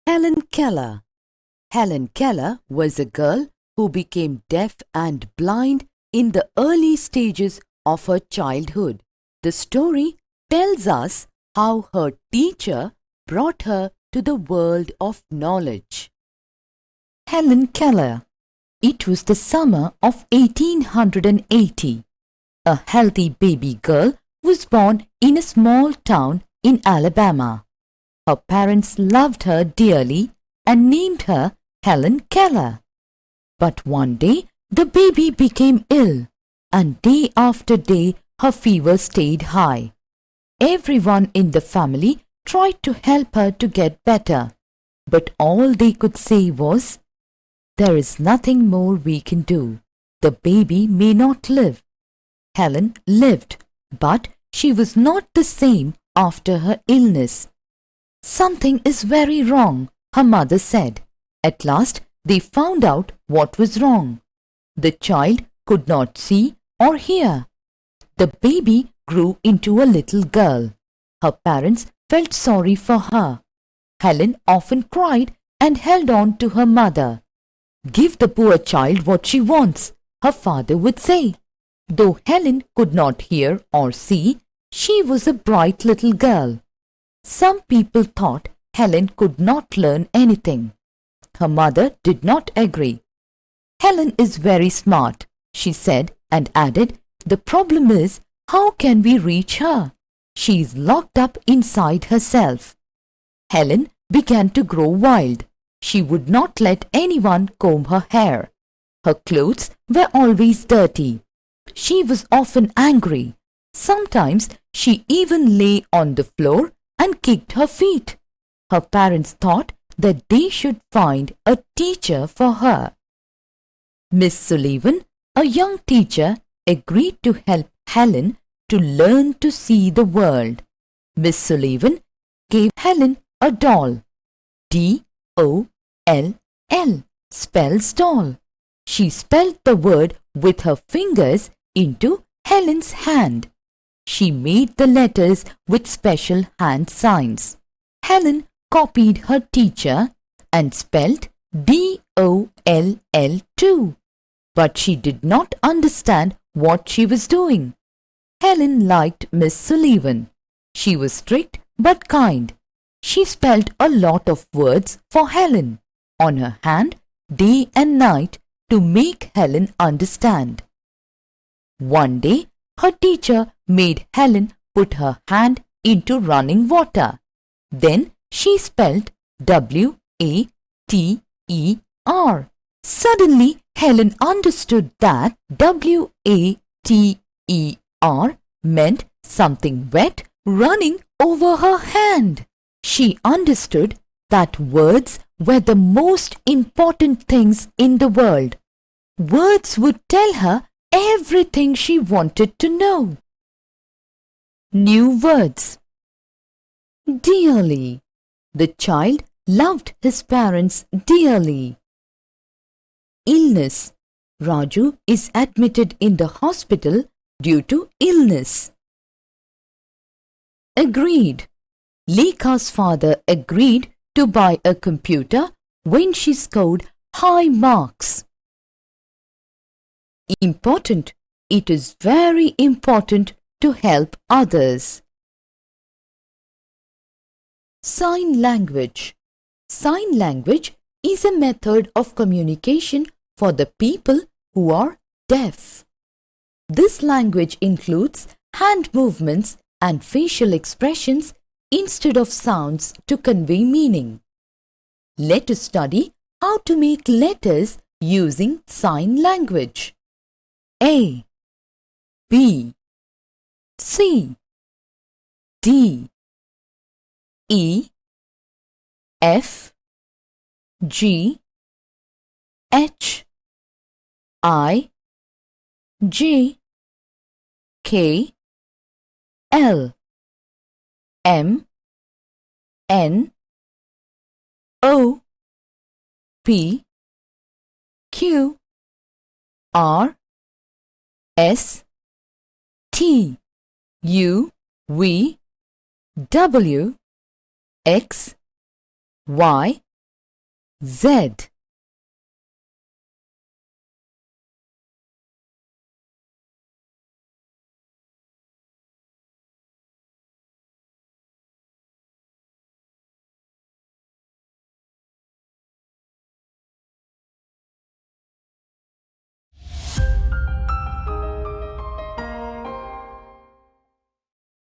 Helen Keller. Helen Keller was a girl who became deaf and blind in the early stages of her childhood. The story tells us how her teacher brought her to the world of knowledge. Helen Keller. It was the summer of 1880. A healthy baby girl was born in a small town in Alabama. Her parents loved her dearly and named her Helen Keller. But one day the baby became ill, and day after day her fever stayed high. Everyone in the family tried to help her to get better, but all they could say was, "There is nothing more we can do. The baby may not live." Helen lived, but she was not the same after her illness. "Something is very wrong," her mother said. At last they found out what was wrong. The child could not see or hear. The baby grew into a little girl. Her parents felt sorry for her. Helen often cried and held on to her mother. "Give the poor child what she wants," her father would say. Though Helen could not hear or see, she was a bright little girl. Some people thought Helen could not learn anything. Her mother did not agree. "Helen is very smart," she said, and added, "The problem is, how can we reach her? She is locked up inside herself." Helen began to grow wild. She would not let anyone comb her hair. Her clothes were always dirty. She was often angry. Sometimes she even lay on the floor and kicked her feet. Her parents thought that they should find a teacher for her. Miss Sullivan, a young teacher, agreed to help Helen to learn to see the world. Miss Sullivan gave Helen a doll. D-O-L-L spells doll. She spelled the word with her fingers into Helen's hand. She made the letters with special hand signs. Helen copied her teacher and spelled D-O-L-L too. But she did not understand what she was doing. Helen liked Miss Sullivan. She was strict but kind. She spelled a lot of words for Helen on her hand day and night to make Helen understand. One day, her teacher made Helen put her hand into running water. Then she spelled W-A-T-E-R. Suddenly, Helen understood that W-A-T-E-R meant something wet running over her hand. She understood that words were the most important things in the world. Words would tell her everything she wanted to know. New words. Dearly. The child loved his parents dearly. Illness. Raju is admitted in the hospital due to illness. Agreed. Lekha's father agreed to buy a computer when she scored high marks. Important. It is very important to help others. Sign language. Sign language is a method of communication for the people who are deaf. This language includes hand movements and facial expressions instead of sounds to convey meaning. Let us study how to make letters using sign language. A, B, C, D, E, F, G, H, I, J, K, L, M, N, O, P, Q, R, S, T, U, V, W, X, Y, Z.